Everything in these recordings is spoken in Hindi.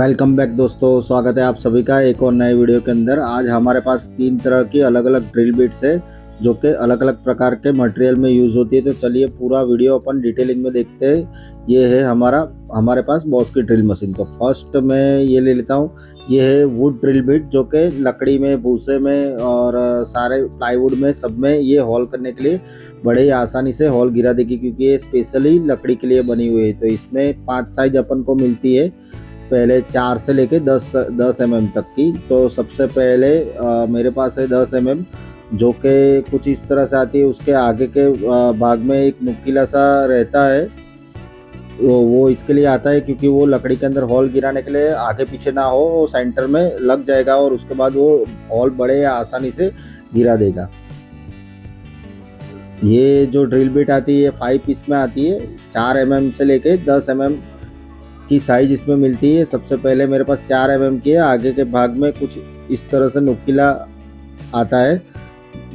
वेलकम बैक दोस्तों, स्वागत है आप सभी का एक और नए वीडियो के अंदर। आज हमारे पास 3 तरह की अलग अलग ड्रिल बिट्स है जो कि अलग अलग प्रकार के मटेरियल में यूज़ होती है। तो चलिए पूरा वीडियो अपन डिटेलिंग में देखते हैं। ये है हमारे पास बॉस की ड्रिल मशीन। तो फर्स्ट मैं ये ले लेता हूँ। ये है वुड ड्रिल बिट जो कि लकड़ी में, भूसे में और सारे प्लाईवुड में सब में ये हॉल करने के लिए बड़े ही आसानी से हॉल गिरा देगी, क्योंकि ये स्पेशली लकड़ी के लिए बनी हुई है। तो इसमें 5 साइज अपन को मिलती है, पहले 4 से लेके 10 mm तक की। तो सबसे पहले मेरे पास है 10 mm जो कि कुछ इस तरह से आती है। उसके आगे के भाग में एक नुकीला सा रहता है, वो इसके लिए आता है क्योंकि वो लकड़ी के अंदर हॉल गिराने के लिए आगे पीछे ना हो, वो सेंटर में लग जाएगा और उसके बाद वो हॉल बड़े आसानी से गिरा देगा। ये जो ड्रिल बिट आती है 5 पीस में आती है, 4 mm से लेके 10 mm की साइज इसमें मिलती है। सबसे पहले मेरे पास 4 mm की है। आगे के भाग में कुछ इस तरह से नुकीला आता है,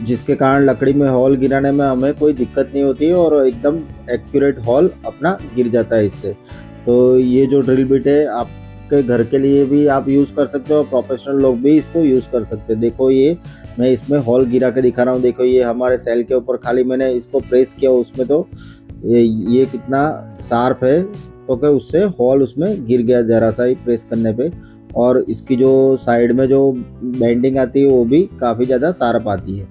जिसके कारण लकड़ी में हॉल गिराने में हमें कोई दिक्कत नहीं होती है और एकदम एक्यूरेट हॉल अपना गिर जाता है इससे। तो ये जो ड्रिल बिट है आपके घर के लिए भी आप यूज़ कर सकते हो, प्रोफेशनल लोग भी इसको यूज़ कर सकते हैं। देखो ये मैं इसमें हॉल गिरा के दिखा रहा हूँ। देखो ये हमारे सेल के ऊपर खाली मैंने इसको प्रेस किया उसमें, तो ये कितना शार्प है, तो कि उससे हॉल उसमें गिर गया ज़रा सा ही प्रेस करने पे। और इसकी जो साइड में जो बेंडिंग आती है वो भी काफ़ी ज़्यादा शार्प आती है।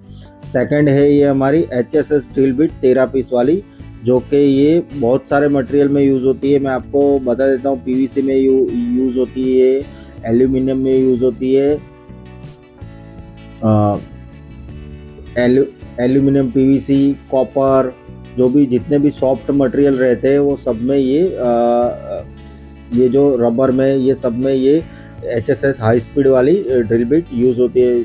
सेकंड है ये हमारी HSS ड्रिल बिट 13 पीस वाली, जो कि ये बहुत सारे मटेरियल में यूज़ होती है। मैं आपको बता देता हूँ, PVC में यूज़ होती है, एल्यूमिनियम में यूज़ होती है, एल्यूमिनियम, PVC, कॉपर, जो भी जितने भी सॉफ्ट मटेरियल रहते हैं वो सब में ये जो रबर में, ये सब में ये HSS हाई स्पीड वाली ड्रिल बिट यूज़ होती है।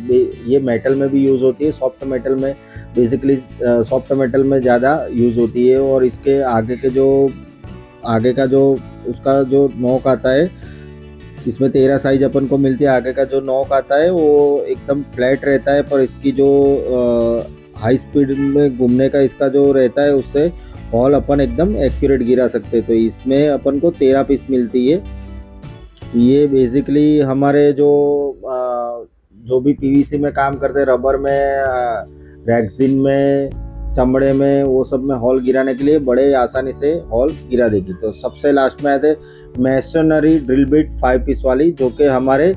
ये मेटल में भी यूज़ होती है, सॉफ्ट मेटल में, बेसिकली सॉफ्ट मेटल में ज़्यादा यूज़ होती है। और इसके आगे का जो उसका जो नोक आता है, इसमें 13 साइज अपन को मिलती है। आगे का जो नोक आता है वो एकदम फ्लैट रहता है, पर इसकी जो हाई स्पीड में घूमने का इसका जो रहता है, उससे हॉल अपन एकदम एक्यूरेट गिरा सकते हैं। तो इसमें अपन को 13 पीस मिलती है। ये बेसिकली हमारे जो भी PVC में काम करते हैं, रबर में, रेक्सिन में, चमड़े में, वो सब में हॉल गिराने के लिए बड़े आसानी से हॉल गिरा देगी। तो सबसे लास्ट में आए थे मैसनरी ड्रिल बिट 5 पीस वाली, जो कि हमारे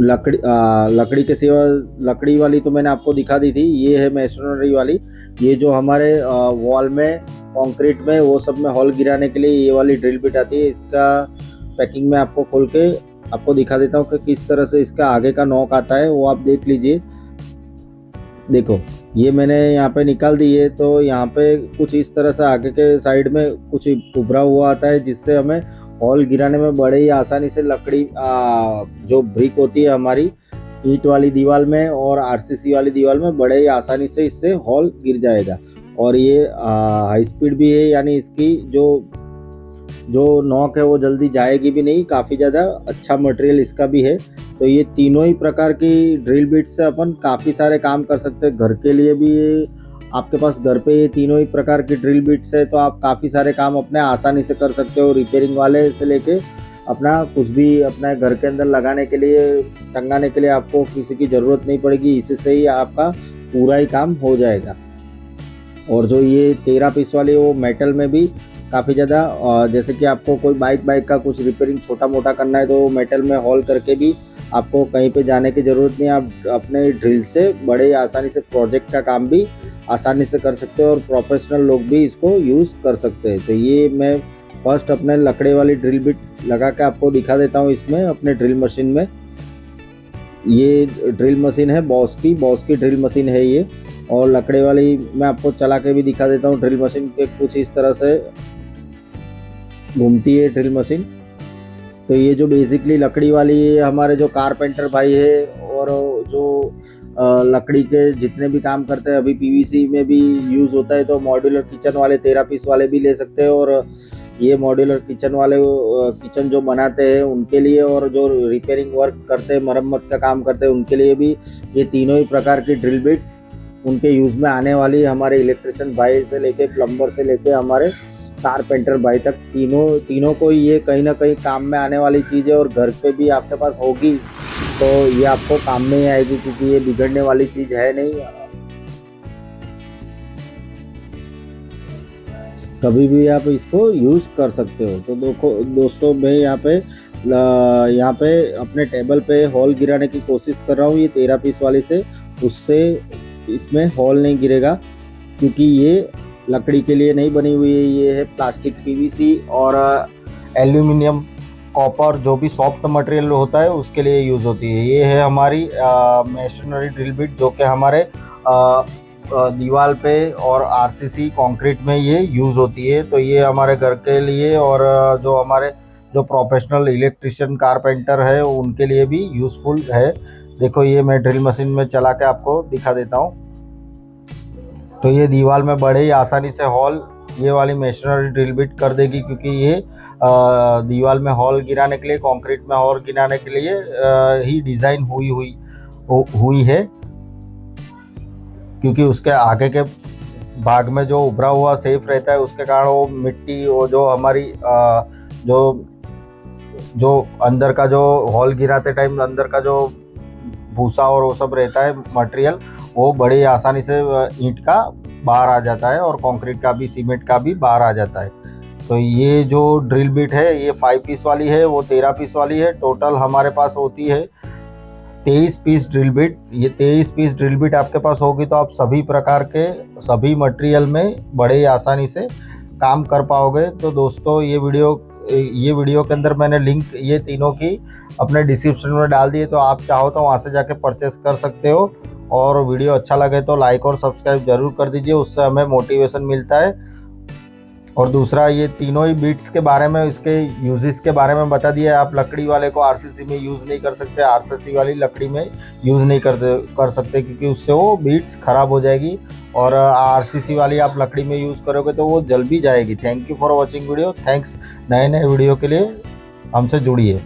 लकड़ी के सिवा, लकड़ी वाली तो मैंने आपको दिखा दी थी। ये है मैसनरी वाली, ये जो हमारे वॉल में, कंक्रीट में, वो सब में हॉल गिराने के लिए ये वाली ड्रिल बिट आती है। इसका पैकिंग में आपको खोल के आपको दिखा देता हूँ कि किस तरह से इसका आगे का नॉक आता है, वो आप देख लीजिए। देखो ये मैंने यहाँ पे निकाल दी है, तो यहाँ पे कुछ इस तरह से आगे के साइड में कुछ उभरा हुआ आता है, जिससे हमें हॉल गिराने में बड़े ही आसानी से लकड़ी जो ब्रिक होती है हमारी ईंट वाली दीवार में और RCC वाली दीवार में, बड़े ही आसानी से इससे हॉल गिर जाएगा। और ये हाई स्पीड भी है, यानी इसकी जो नॉक है वो जल्दी जाएगी भी नहीं, काफ़ी ज़्यादा अच्छा मटेरियल इसका भी है। तो ये तीनों ही प्रकार की ड्रिल बिट से अपन काफ़ी सारे काम कर सकते हैं। घर के लिए भी आपके पास घर पे ये तीनों ही प्रकार की ड्रिल बिट्स है, तो आप काफ़ी सारे काम अपने आसानी से कर सकते हो। रिपेयरिंग वाले से लेके अपना कुछ भी अपने घर के अंदर लगाने के लिए, टंगाने के लिए आपको किसी की ज़रूरत नहीं पड़ेगी। इसी से ही आपका पूरा ही काम हो जाएगा। और जो ये 13 पीस वाली, वो मेटल में भी काफ़ी ज़्यादा, जैसे कि आपको कोई बाइक का कुछ रिपेयरिंग छोटा मोटा करना है, तो मेटल में हॉल करके भी आपको कहीं पे जाने की ज़रूरत नहीं है। आप अपने ड्रिल से बड़े आसानी से प्रोजेक्ट का काम भी आसानी से कर सकते हो और प्रोफेशनल लोग भी इसको यूज़ कर सकते हैं। तो ये मैं फर्स्ट अपने लकड़े वाली ड्रिल बिट लगा के आपको दिखा देता हूँ इसमें, अपने ड्रिल मशीन में। ये ड्रिल मशीन है बॉस की ड्रिल मशीन है ये। और लकड़े वाली मैं आपको चला के भी दिखा देता हूँ। ड्रिल मशीन के कुछ इस तरह से घूमती है ड्रिल मशीन। तो ये जो बेसिकली लकड़ी वाली है, हमारे जो कारपेंटर भाई है और जो लकड़ी के जितने भी काम करते हैं, अभी PVC में भी यूज़ होता है, तो मॉड्यूलर किचन वाले 13 पीस वाले भी ले सकते हैं। और ये मॉड्यूलर किचन वाले किचन जो बनाते हैं उनके लिए, और जो रिपेयरिंग वर्क करते हैं, मरम्मत का काम करते हैं, उनके लिए भी ये तीनों ही प्रकार की ड्रिल बिट्स उनके यूज़ में आने वाली। हमारे इलेक्ट्रिशियन भाई से लेके, प्लम्बर से लेके, हमारे कारपेंटर भाई तक, तीनों को ये कहीं ना कहीं काम में आने वाली चीज़ है। और घर पे भी आपके पास होगी तो ये आपको काम में ही आएगी, क्योंकि ये बिगड़ने वाली चीज़ है नहीं, कभी भी आप इसको यूज़ कर सकते हो। तो देखो दोस्तों, मैं यहाँ पे अपने टेबल पे हॉल गिराने की कोशिश कर रहा हूँ ये 13 पीस वाली से, उससे इसमें हॉल नहीं गिरेगा, क्योंकि ये लकड़ी के लिए नहीं बनी हुई है, ये है प्लास्टिक, पीवीसी और एल्यूमिनियम, कॉपर, जो भी सॉफ्ट मटेरियल होता है उसके लिए यूज़ होती है। ये है हमारी मेसनरी ड्रिल बिट, जो कि हमारे दीवार पे और आरसीसी कंक्रीट में ये यूज़ होती है। तो ये हमारे घर के लिए और जो प्रोफेशनल इलेक्ट्रिशियन कारपेंटर है उनके लिए भी यूज़फुल है। देखो ये मैं ड्रिल मशीन में चला के आपको दिखा देता हूँ। तो ये दीवार में बड़े ही आसानी से हॉल ये वाली मेसनरी ड्रिल बिट कर देगी, क्योंकि ये दीवार में हॉल गिराने के लिए, कंक्रीट में हॉल गिराने के लिए ही डिज़ाइन हुई है, क्योंकि उसके आगे के भाग में जो उभरा हुआ सेफ रहता है, उसके कारण वो मिट्टी और जो हमारी जो अंदर का जो हॉल गिराते टाइम अंदर का जो भूसा और वो सब रहता है मटेरियल, वो बड़ी आसानी से ईंट का बाहर आ जाता है और कंक्रीट का भी, सीमेंट का भी बाहर आ जाता है। तो ये जो ड्रिल बिट है ये 5 पीस वाली है, वो 13 पीस वाली है। टोटल हमारे पास होती है 23 पीस ड्रिल बिट। ये 23 पीस ड्रिल बिट आपके पास होगी तो आप सभी प्रकार के सभी मटेरियल में बड़े ही आसानी से काम कर पाओगे। तो दोस्तों ये वीडियो के अंदर मैंने लिंक ये तीनों की अपने डिस्क्रिप्शन में डाल दिए, तो आप चाहो तो वहाँ से जाके परचेस कर सकते हो। और वीडियो अच्छा लगे तो लाइक और सब्सक्राइब जरूर कर दीजिए, उससे हमें मोटिवेशन मिलता है। और दूसरा, ये तीनों ही बीट्स के बारे में, इसके यूजेस के बारे में बता दिया है। आप लकड़ी वाले को आरसीसी में यूज़ नहीं कर सकते, आरसीसी वाली लकड़ी में यूज़ नहीं कर सकते, क्योंकि उससे वो बीट्स ख़राब हो जाएगी। और आरसीसी वाली आप लकड़ी में यूज़ करोगे तो वो जल भी जाएगी। Thank you for watching video. Thanks. नए वीडियो के लिए हमसे जुड़िए।